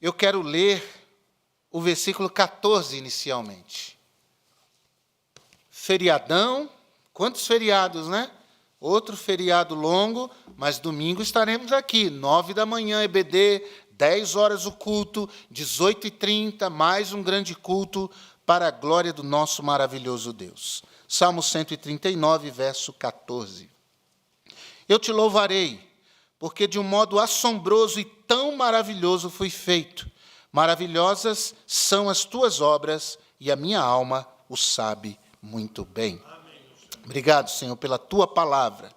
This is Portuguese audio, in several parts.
Eu quero ler o versículo 14 inicialmente. Feriadão, quantos feriados, né? Outro feriado longo, mas domingo estaremos aqui, 9 da manhã, EBD, 10 horas o culto, 18h30, mais um grande culto para a glória do nosso maravilhoso Deus. Salmo 139, verso 14. Eu te louvarei, porque de um modo assombroso e tão maravilhoso fui feito. Maravilhosas são as tuas obras, e a minha alma o sabe muito bem. Obrigado, Senhor, pela tua palavra,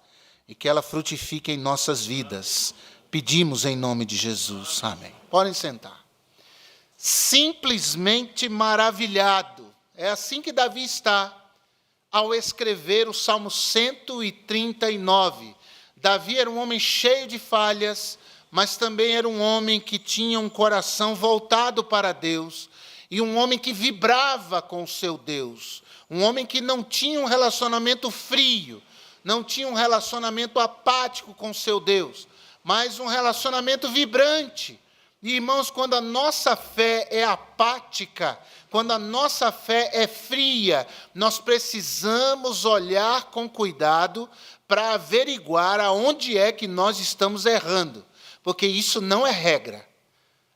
e que ela frutifique em nossas vidas. Pedimos em nome de Jesus. Amém. Podem sentar. Simplesmente maravilhado. É assim que Davi está ao escrever o Salmo 139. Davi era um homem cheio de falhas, mas também era um homem que tinha um coração voltado para Deus, e um homem que vibrava com o seu Deus, um homem que não tinha um relacionamento frio, não tinha um relacionamento apático com o seu Deus, mas um relacionamento vibrante. E, irmãos, quando a nossa fé é apática, quando a nossa fé é fria, nós precisamos olhar com cuidado para averiguar aonde é que nós estamos errando, porque isso não é regra.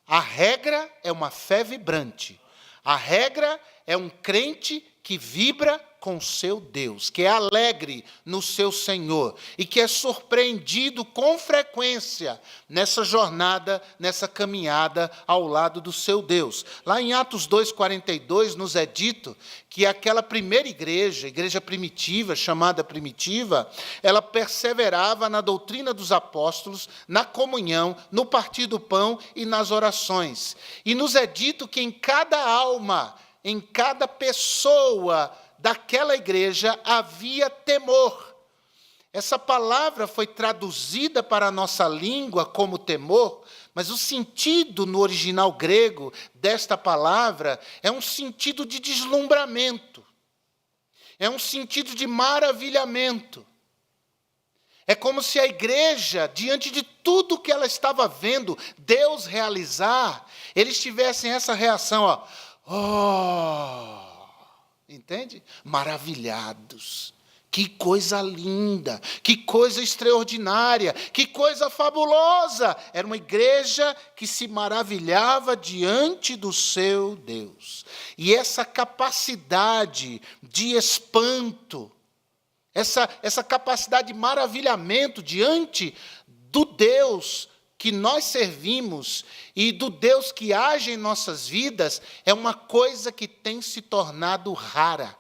A regra é uma fé vibrante. A regra é um crente que vibra com o seu Deus, que é alegre no seu Senhor e que é surpreendido com frequência nessa jornada, nessa caminhada ao lado do seu Deus. Lá em Atos 2,42 nos é dito que aquela primeira igreja, igreja primitiva, chamada primitiva, ela perseverava na doutrina dos apóstolos, na comunhão, no partir do pão e nas orações. E nos é dito que em cada alma, em cada pessoa daquela igreja havia temor. Essa palavra foi traduzida para a nossa língua como temor, mas o sentido no original grego desta palavra é um sentido de deslumbramento, é um sentido de maravilhamento. É como se a igreja, diante de tudo que ela estava vendo Deus realizar, eles tivessem essa reação, entende? Maravilhados. Que coisa linda, que coisa extraordinária, que coisa fabulosa. Era uma igreja que se maravilhava diante do seu Deus. E essa capacidade de espanto, essa capacidade de maravilhamento diante do Deus que nós servimos e do Deus que age em nossas vidas, é uma coisa que tem se tornado rara.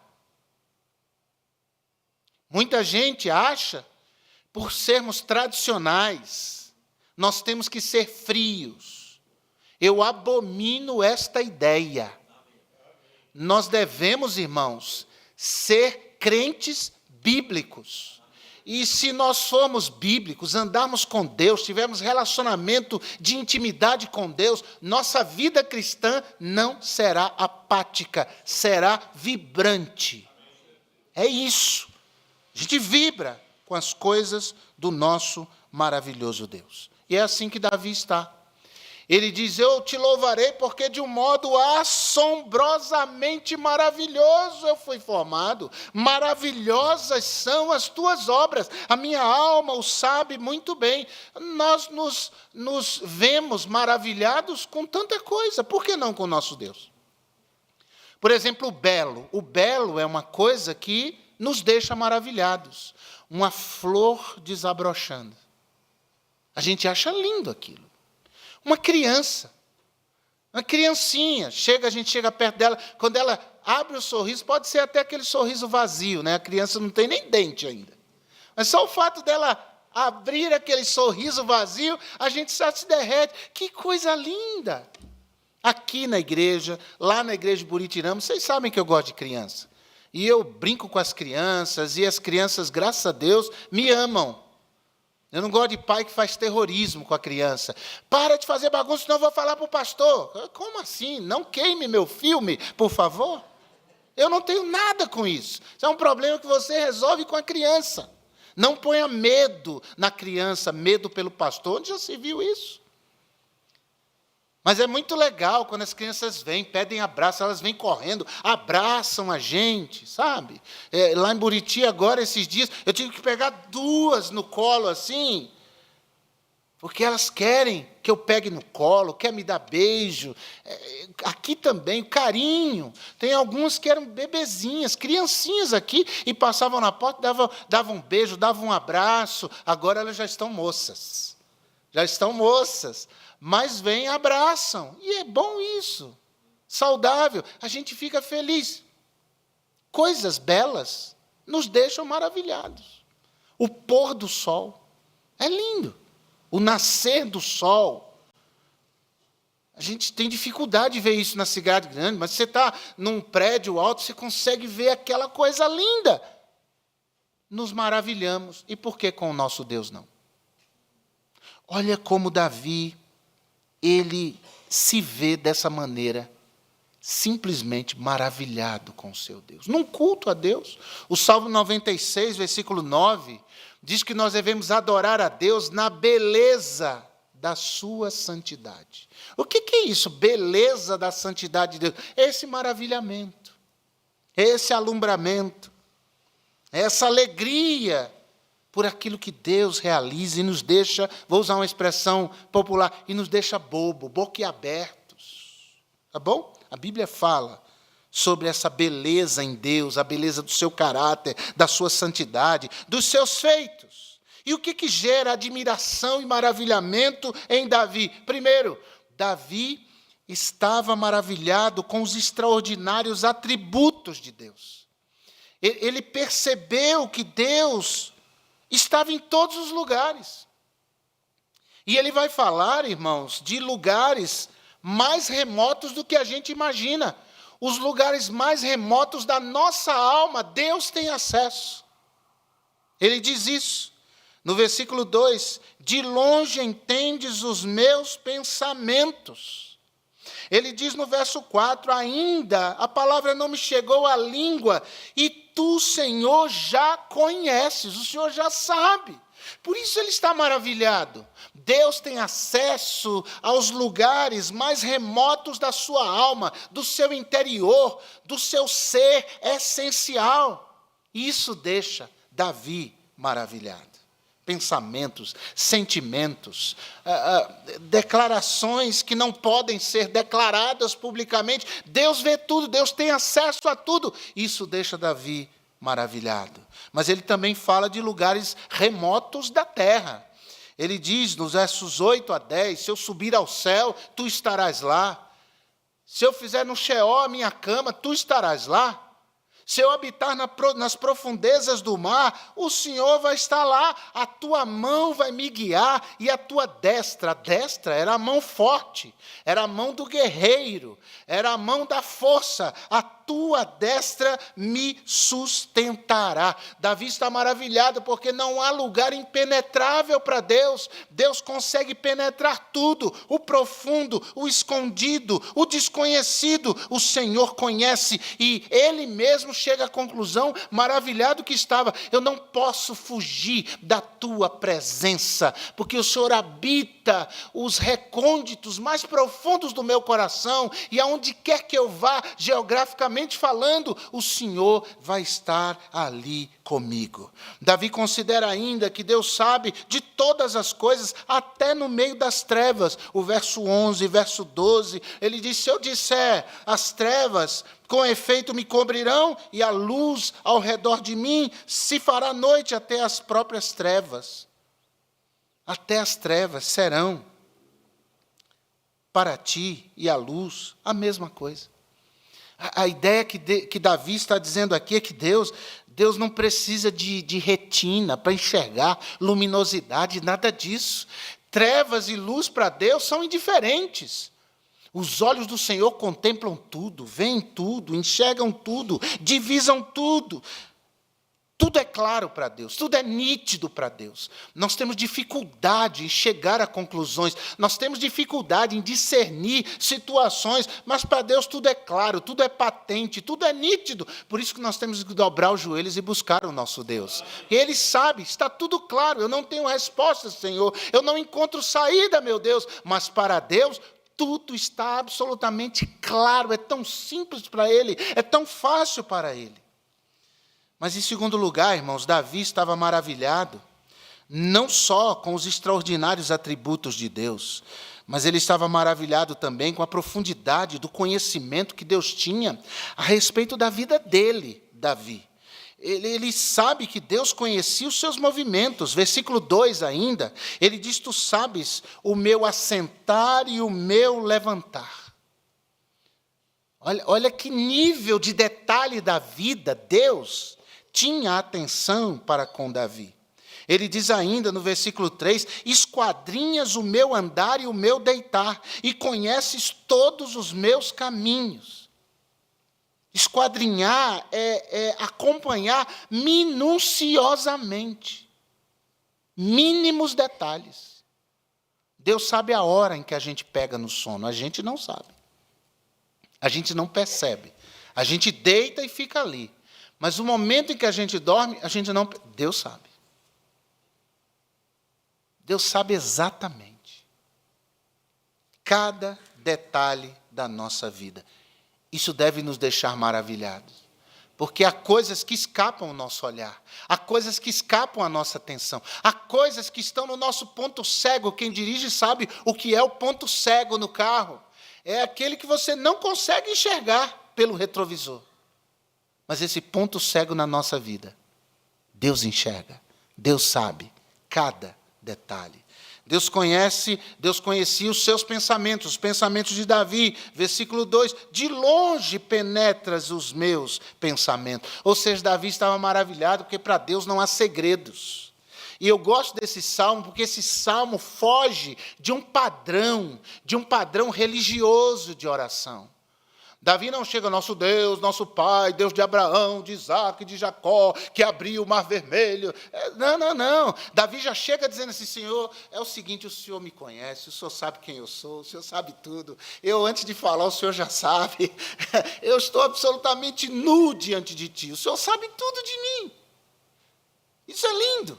Muita gente acha, por sermos tradicionais, nós temos que ser frios. Eu abomino esta ideia. Nós devemos, irmãos, ser crentes bíblicos. E se nós formos bíblicos, andarmos com Deus, tivermos relacionamento de intimidade com Deus, nossa vida cristã não será apática, será vibrante. É isso. A gente vibra com as coisas do nosso maravilhoso Deus. E é assim que Davi está. Ele diz, eu te louvarei porque de um modo assombrosamente maravilhoso eu fui formado. Maravilhosas são as tuas obras. A minha alma o sabe muito bem. Nós nos vemos maravilhados com tanta coisa. Por que não com o nosso Deus? Por exemplo, o belo. O belo é uma coisa que nos deixa maravilhados. Uma flor desabrochando. A gente acha lindo aquilo. Uma criança, uma criancinha, a gente chega perto dela, quando ela abre o sorriso, pode ser até aquele sorriso vazio, né? A criança não tem nem dente ainda. Mas só o fato dela abrir aquele sorriso vazio, a gente já se derrete. Que coisa linda! Aqui na igreja, lá na igreja de Buritirama, vocês sabem que eu gosto de criança. E eu brinco com as crianças, e as crianças, graças a Deus, me amam. Eu não gosto de pai que faz terrorismo com a criança. Para de fazer bagunça, senão eu vou falar para o pastor. Como assim? Não queime meu filme, por favor. Eu não tenho nada com isso. Isso é um problema que você resolve com a criança. Não ponha medo na criança, medo pelo pastor. Onde já se viu isso? Mas é muito legal quando as crianças vêm, pedem abraço, elas vêm correndo, abraçam a gente, sabe? Lá em Buriti, agora, esses dias, eu tive que pegar 2 no colo, assim, porque elas querem que eu pegue no colo, quer me dar beijo. Aqui também, carinho. Tem algumas que eram bebezinhas, criancinhas aqui, e passavam na porta, davam um beijo, davam um abraço. Agora elas já estão moças. Mas vêm e abraçam. E é bom isso. Saudável. A gente fica feliz. Coisas belas nos deixam maravilhados. O pôr do sol é lindo. O nascer do sol. A gente tem dificuldade de ver isso na cidade grande, mas você está num prédio alto, você consegue ver aquela coisa linda. Nos maravilhamos. E por que com o nosso Deus não? Olha como Davi, ele se vê dessa maneira, simplesmente maravilhado com o seu Deus. Num culto a Deus, o Salmo 96, versículo 9, diz que nós devemos adorar a Deus na beleza da sua santidade. O que é isso? Beleza da santidade de Deus. Esse maravilhamento, esse alumbramento, essa alegria por aquilo que Deus realiza e nos deixa, vou usar uma expressão popular, e nos deixa boquiabertos. Tá bom? A Bíblia fala sobre essa beleza em Deus, a beleza do seu caráter, da sua santidade, dos seus feitos. E o que gera admiração e maravilhamento em Davi? Primeiro, Davi estava maravilhado com os extraordinários atributos de Deus. Ele percebeu que Deus estava em todos os lugares. E ele vai falar, irmãos, de lugares mais remotos do que a gente imagina. Os lugares mais remotos da nossa alma, Deus tem acesso. Ele diz isso. No versículo 2, de longe entendes os meus pensamentos. Ele diz no verso 4, ainda a palavra não me chegou à língua, e tu, Senhor, já conheces, o Senhor já sabe. Por isso ele está maravilhado. Deus tem acesso aos lugares mais remotos da sua alma, do seu interior, do seu ser essencial. Isso deixa Davi maravilhado. Pensamentos, sentimentos, declarações que não podem ser declaradas publicamente. Deus vê tudo, Deus tem acesso a tudo. Isso deixa Davi maravilhado. Mas ele também fala de lugares remotos da terra. Ele diz nos versos 8 a 10, se eu subir ao céu, tu estarás lá. Se eu fizer no Sheol a minha cama, tu estarás lá. Se eu habitar nas profundezas do mar, o Senhor vai estar lá, a tua mão vai me guiar, e a tua destra, a destra era a mão forte, era a mão do guerreiro, era a mão da força, a tua destra me sustentará. Davi está maravilhado, porque não há lugar impenetrável para Deus. Deus consegue penetrar tudo, o profundo, o escondido, o desconhecido, o Senhor conhece, e Ele mesmo chega à conclusão, maravilhado que estava, eu não posso fugir da tua presença, porque o Senhor habita os recônditos mais profundos do meu coração, e aonde quer que eu vá, geograficamente falando, o Senhor vai estar ali comigo. Davi considera ainda que Deus sabe de todas as coisas, até no meio das trevas. O verso 11, verso 12, ele diz, se eu disser, as trevas com efeito me cobrirão, e a luz ao redor de mim se fará noite, até as próprias trevas. Até as trevas serão para ti e a luz a mesma coisa. A ideia que Davi está dizendo aqui é que Deus não precisa de retina para enxergar, luminosidade, nada disso. Trevas e luz para Deus são indiferentes. Os olhos do Senhor contemplam tudo, veem tudo, enxergam tudo, divisam tudo. Tudo é claro para Deus, tudo é nítido para Deus. Nós temos dificuldade em chegar a conclusões, nós temos dificuldade em discernir situações, mas para Deus tudo é claro, tudo é patente, tudo é nítido. Por isso que nós temos que dobrar os joelhos e buscar o nosso Deus. Ele sabe, está tudo claro, eu não tenho resposta, Senhor, eu não encontro saída, meu Deus, mas para Deus tudo está absolutamente claro, é tão simples para ele, é tão fácil para ele. Mas, em segundo lugar, irmãos, Davi estava maravilhado, não só com os extraordinários atributos de Deus, mas ele estava maravilhado também com a profundidade do conhecimento que Deus tinha a respeito da vida dele, Davi. Ele sabe que Deus conhecia os seus movimentos. Versículo 2 ainda, ele diz: tu sabes o meu assentar e o meu levantar. Olha que nível de detalhe da vida Deus tinha atenção para com Davi. Ele diz ainda no versículo 3, esquadrinhas o meu andar e o meu deitar, e conheces todos os meus caminhos. Esquadrinhar é acompanhar minuciosamente, mínimos detalhes. Deus sabe a hora em que a gente pega no sono, a gente não sabe. A gente não percebe. A gente deita e fica ali. Mas o momento em que a gente dorme, a gente não... Deus sabe. Deus sabe exatamente cada detalhe da nossa vida. Isso deve nos deixar maravilhados. Porque há coisas que escapam ao nosso olhar. Há coisas que escapam à nossa atenção. Há coisas que estão no nosso ponto cego. Quem dirige sabe o que é o ponto cego no carro. É aquele que você não consegue enxergar pelo retrovisor. Mas esse ponto cego na nossa vida, Deus enxerga, Deus sabe cada detalhe. Deus conhecia os seus pensamentos, os pensamentos de Davi. Versículo 2, de longe penetras os meus pensamentos. Ou seja, Davi estava maravilhado, porque para Deus não há segredos. E eu gosto desse salmo, porque esse salmo foge de um padrão religioso de oração. Davi não chega, nosso Deus, nosso Pai, Deus de Abraão, de Isaac, de Jacó, que abriu o mar vermelho. Não. Davi já chega dizendo assim, Senhor, é o seguinte, o Senhor me conhece, o Senhor sabe quem eu sou, o Senhor sabe tudo. Eu, antes de falar, o Senhor já sabe. Eu estou absolutamente nu diante de Ti. O Senhor sabe tudo de mim. Isso é lindo.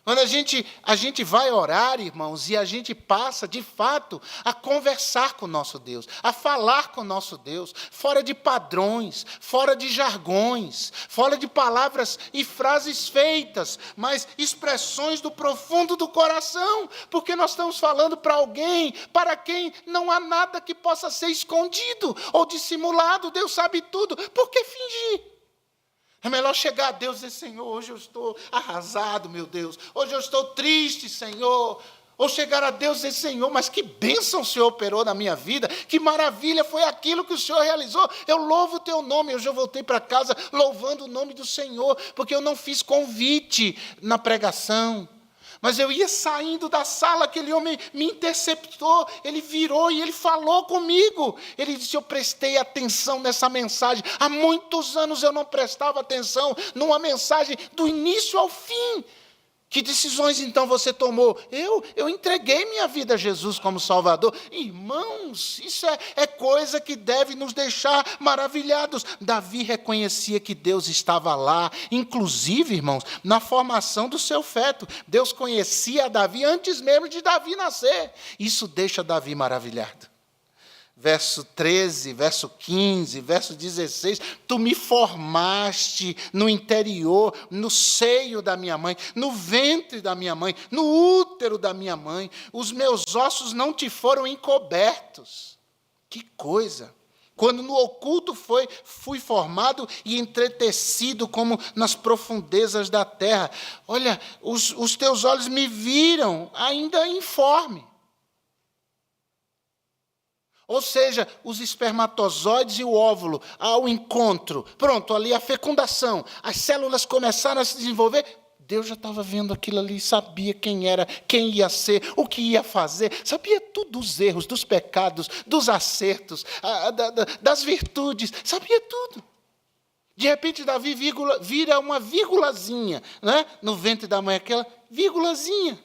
Quando a gente vai orar, irmãos, e a gente passa, de fato, a conversar com o nosso Deus, a falar com o nosso Deus, fora de padrões, fora de jargões, fora de palavras e frases feitas, mas expressões do profundo do coração, porque nós estamos falando para alguém, para quem não há nada que possa ser escondido ou dissimulado. Deus sabe tudo, por que fingir? É melhor chegar a Deus e dizer, Senhor, hoje eu estou arrasado, meu Deus. Hoje eu estou triste, Senhor. Ou chegar a Deus e dizer, Senhor, mas que bênção o Senhor operou na minha vida. Que maravilha foi aquilo que o Senhor realizou. Eu louvo o Teu nome. Eu já voltei para casa louvando o nome do Senhor. Porque eu não fiz convite na pregação. Mas eu ia saindo da sala, aquele homem me interceptou, ele virou e ele falou comigo. Ele disse, eu prestei atenção nessa mensagem. Há muitos anos eu não prestava atenção numa mensagem do início ao fim. Que decisões então você tomou? Eu entreguei minha vida a Jesus como Salvador. Irmãos, isso é coisa que deve nos deixar maravilhados. Davi reconhecia que Deus estava lá, inclusive, irmãos, na formação do seu feto. Deus conhecia Davi antes mesmo de Davi nascer. Isso deixa Davi maravilhado. Verso 13, verso 15, verso 16, tu me formaste no interior, no seio da minha mãe, no ventre da minha mãe, no útero da minha mãe, os meus ossos não te foram encobertos. Que coisa! Quando no oculto fui formado e entretecido como nas profundezas da terra. Olha, os teus olhos me viram ainda informe. Ou seja, os espermatozoides e o óvulo ao encontro. Pronto, ali a fecundação. As células começaram a se desenvolver. Deus já estava vendo aquilo ali, sabia quem era, quem ia ser, o que ia fazer. Sabia tudo dos erros, dos pecados, dos acertos, das virtudes. Sabia tudo. De repente, Davi vira uma vírgulazinha, né? No ventre da mãe, aquela vírgulazinha.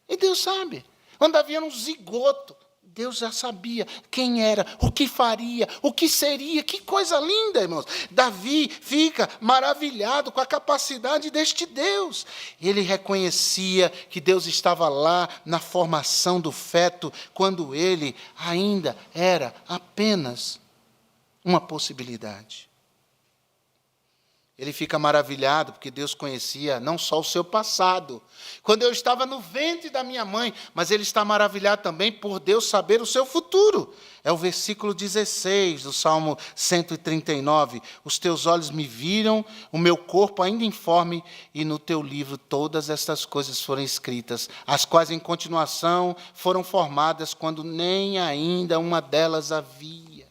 E Deus sabe. Quando Davi era um zigoto, Deus já sabia quem era, o que faria, o que seria. Que coisa linda, irmãos. Davi fica maravilhado com a capacidade deste Deus. Ele reconhecia que Deus estava lá na formação do feto, quando ele ainda era apenas uma possibilidade. Ele fica maravilhado porque Deus conhecia não só o seu passado, quando eu estava no ventre da minha mãe, mas ele está maravilhado também por Deus saber o seu futuro. É o versículo 16 do Salmo 139. Os teus olhos me viram, o meu corpo ainda informe, e no teu livro todas estas coisas foram escritas, as quais em continuação foram formadas quando nem ainda uma delas havia.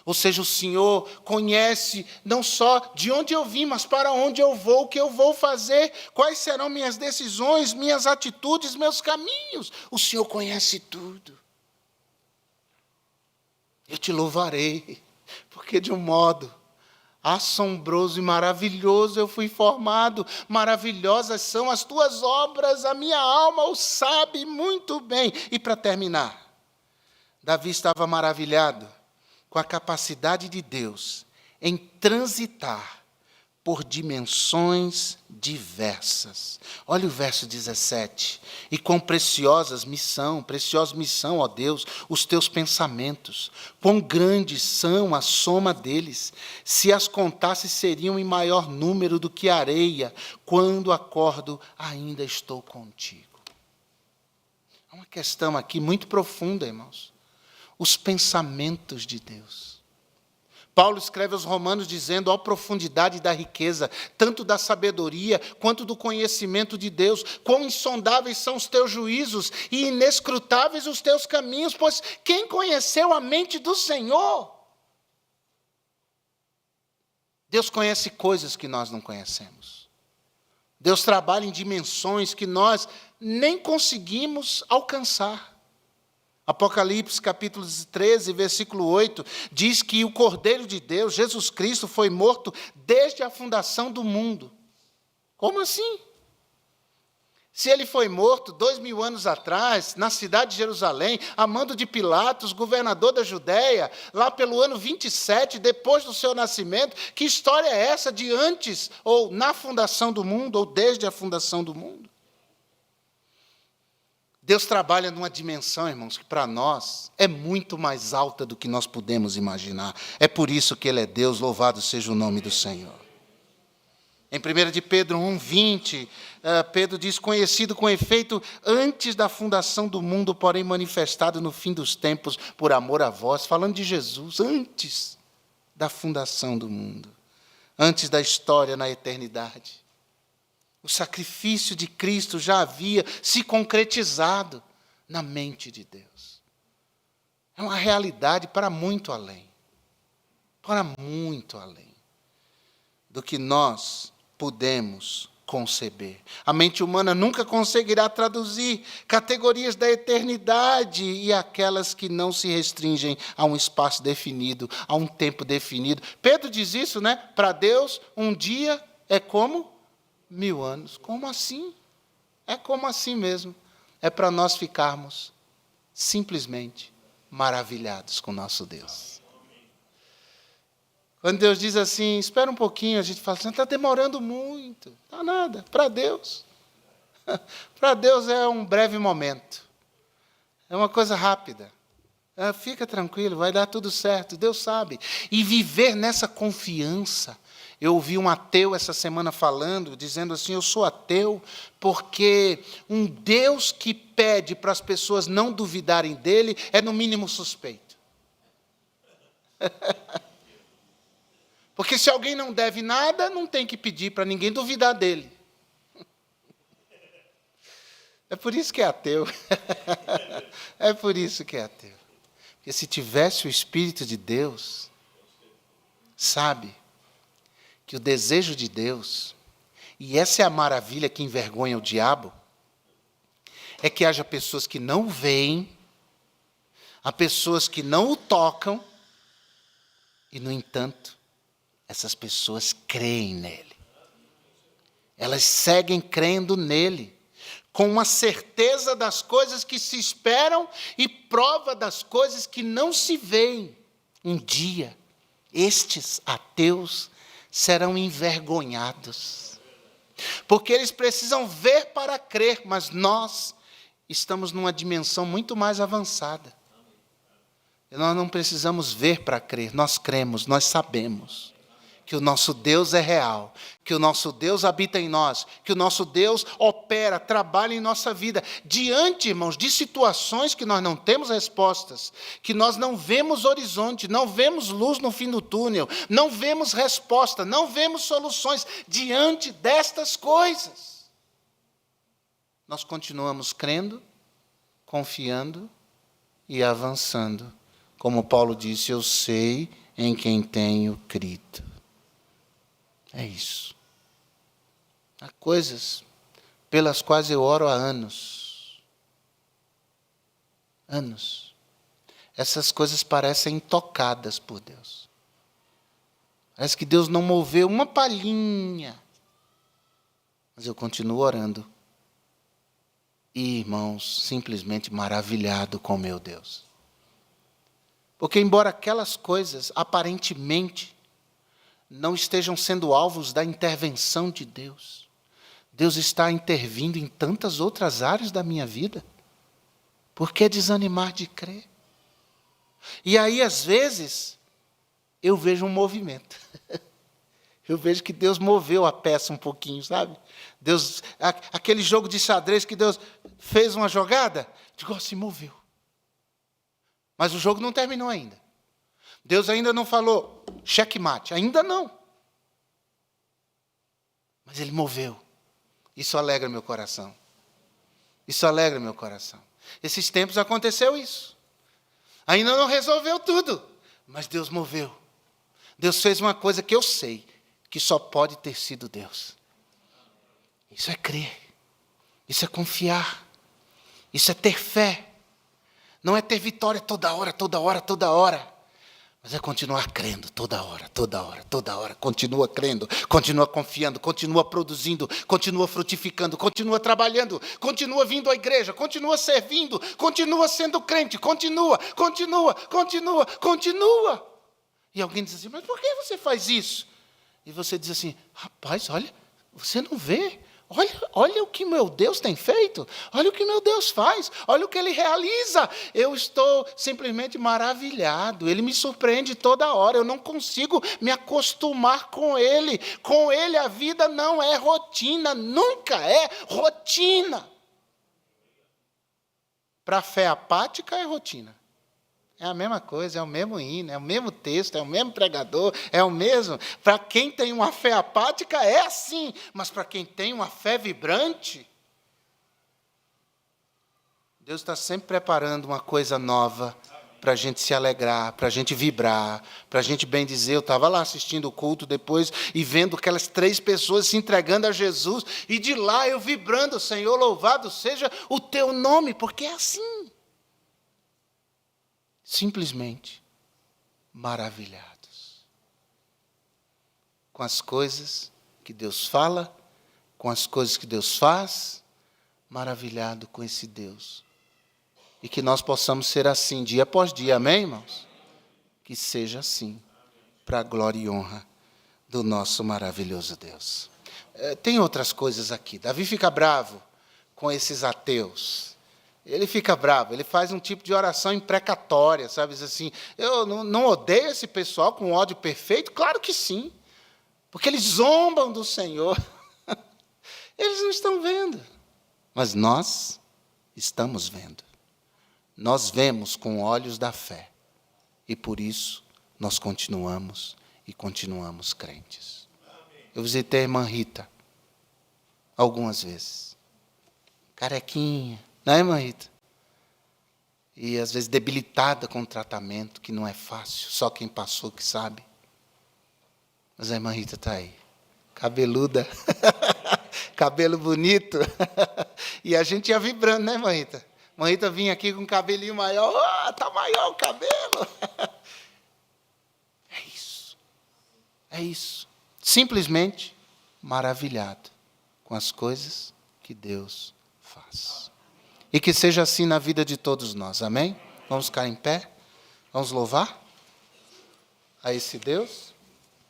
Ou seja, o Senhor conhece não só de onde eu vim, mas para onde eu vou, o que eu vou fazer, quais serão minhas decisões, minhas atitudes, meus caminhos. O Senhor conhece tudo. Eu te louvarei, porque de um modo assombroso e maravilhoso eu fui formado. Maravilhosas são as tuas obras, a minha alma o sabe muito bem. E para terminar, Davi estava maravilhado com a capacidade de Deus em transitar por dimensões diversas. Olha o verso 17. E quão preciosos me são, ó Deus, os teus pensamentos. Quão grandes são a soma deles. Se as contasse, seriam em maior número do que a areia. Quando acordo, ainda estou contigo. É uma questão aqui muito profunda, irmãos. Os pensamentos de Deus. Paulo escreve aos Romanos dizendo: ó profundidade da riqueza, tanto da sabedoria quanto do conhecimento de Deus, quão insondáveis são os teus juízos e inescrutáveis os teus caminhos, pois quem conheceu a mente do Senhor? Deus conhece coisas que nós não conhecemos. Deus trabalha em dimensões que nós nem conseguimos alcançar. Apocalipse, capítulo 13, versículo 8, diz que o Cordeiro de Deus, Jesus Cristo, foi morto desde a fundação do mundo. Como assim? Se ele foi morto 2000 anos atrás, na cidade de Jerusalém, a mando de Pilatos, governador da Judéia, lá pelo ano 27, depois do seu nascimento, que história é essa de antes, ou na fundação do mundo, ou desde a fundação do mundo? Deus trabalha numa dimensão, irmãos, que para nós é muito mais alta do que nós podemos imaginar. É por isso que Ele é Deus, louvado seja o nome do Senhor. Em 1 de Pedro 1,20, Pedro diz: conhecido com efeito antes da fundação do mundo, porém manifestado no fim dos tempos, por amor a vós, falando de Jesus, antes da fundação do mundo, antes da história na eternidade. O sacrifício de Cristo já havia se concretizado na mente de Deus. É uma realidade para muito além do que nós podemos conceber. A mente humana nunca conseguirá traduzir categorias da eternidade e aquelas que não se restringem a um espaço definido, a um tempo definido. Pedro diz isso, né? Para Deus, um dia é como 1000 anos. Como assim? É como assim mesmo. É para nós ficarmos simplesmente maravilhados com o nosso Deus. Quando Deus diz assim, espera um pouquinho, a gente fala assim, está demorando muito. Não está nada. Para Deus. Para Deus é um breve momento. É uma coisa rápida. Fica tranquilo, vai dar tudo certo. Deus sabe. E viver nessa confiança. Eu ouvi um ateu essa semana falando, dizendo assim, eu sou ateu porque um Deus que pede para as pessoas não duvidarem dele é no mínimo suspeito. Porque se alguém não deve nada, não tem que pedir para ninguém duvidar dele. É por isso que é ateu. É por isso que é ateu. Porque se tivesse o Espírito de Deus, sabe, que o desejo de Deus, e essa é a maravilha que envergonha o diabo, é que haja pessoas que não o veem, há pessoas que não o tocam, e, no entanto, essas pessoas creem nele. Elas seguem crendo nele, com uma certeza das coisas que se esperam e prova das coisas que não se veem. Um dia, estes ateus serão envergonhados, porque eles precisam ver para crer, mas nós estamos numa dimensão muito mais avançada. Nós não precisamos ver para crer, nós cremos, nós sabemos que o nosso Deus é real, que o nosso Deus habita em nós, que o nosso Deus opera, trabalha em nossa vida, diante, irmãos, de situações que nós não temos respostas, que nós não vemos horizonte, não vemos luz no fim do túnel, não vemos resposta, não vemos soluções. Diante destas coisas, nós continuamos crendo, confiando e avançando. Como Paulo disse, eu sei em quem tenho crido. É isso. Há coisas pelas quais eu oro há anos. Anos. Essas coisas parecem intocadas por Deus. Parece que Deus não moveu uma palhinha. Mas eu continuo orando. E, irmãos, simplesmente maravilhado com meu Deus. Porque embora aquelas coisas, aparentemente, não estejam sendo alvos da intervenção de Deus, Deus está intervindo em tantas outras áreas da minha vida. Por que desanimar de crer? E aí, às vezes, eu vejo um movimento. Eu vejo que Deus moveu a peça um pouquinho, sabe? Deus, aquele jogo de xadrez que Deus fez uma jogada, digo, se moveu. Mas o jogo não terminou ainda. Deus ainda não falou checkmate, ainda não. Mas Ele moveu. Isso alegra meu coração. Isso alegra meu coração. Esses tempos aconteceu isso. Ainda não resolveu tudo, mas Deus moveu. Deus fez uma coisa que eu sei, que só pode ter sido Deus. Isso é crer. Isso é confiar. Isso é ter fé. Não é ter vitória toda hora, toda hora, toda hora. Mas é continuar crendo toda hora, toda hora, toda hora. Continua crendo, continua confiando, continua produzindo, continua frutificando, continua trabalhando, continua vindo à igreja, continua servindo, continua sendo crente, continua. E alguém diz assim, mas por que você faz isso? E você diz assim, rapaz, olha, você não vê? Olha o que meu Deus tem feito, olha o que meu Deus faz, olha o que Ele realiza. Eu estou simplesmente maravilhado, Ele me surpreende toda hora, eu não consigo me acostumar com Ele. Com Ele a vida não é rotina, nunca é rotina. Para a fé apática é rotina. É a mesma coisa, é o mesmo hino, é o mesmo texto, é o mesmo pregador, é o mesmo. Para quem tem uma fé apática, é assim. Mas para quem tem uma fé vibrante, Deus está sempre preparando uma coisa nova para a gente se alegrar, para a gente vibrar, para a gente bem dizer. Eu estava lá assistindo o culto depois e vendo aquelas 3 pessoas se entregando a Jesus. E de lá eu vibrando, Senhor, louvado seja o Teu nome, porque é assim. Simplesmente maravilhados com as coisas que Deus fala, com as coisas que Deus faz, maravilhado com esse Deus. E que nós possamos ser assim dia após dia, amém, irmãos? Que seja assim, para a glória e honra do nosso maravilhoso Deus. Tem outras coisas aqui. Davi fica bravo com esses ateus. Ele fica bravo, ele faz um tipo de oração imprecatória, sabe? Diz assim, eu não odeio esse pessoal com ódio perfeito? Claro que sim, porque eles zombam do Senhor. Eles não estão vendo, mas nós estamos vendo. Nós vemos com olhos da fé, e por isso nós continuamos e continuamos crentes. Eu visitei a irmã Rita algumas vezes, carequinha, não é, irmã Rita? E às vezes debilitada com o tratamento, que não é fácil, só quem passou que sabe. Mas a irmã Rita está aí, cabeluda, cabelo bonito. E a gente ia vibrando, né, irmã Rita? A irmã Rita vinha aqui com um cabelinho maior, está maior o cabelo. É isso. É isso. Simplesmente maravilhado com as coisas que Deus faz. E que seja assim na vida de todos nós, amém? Vamos ficar em pé? Vamos louvar a esse Deus?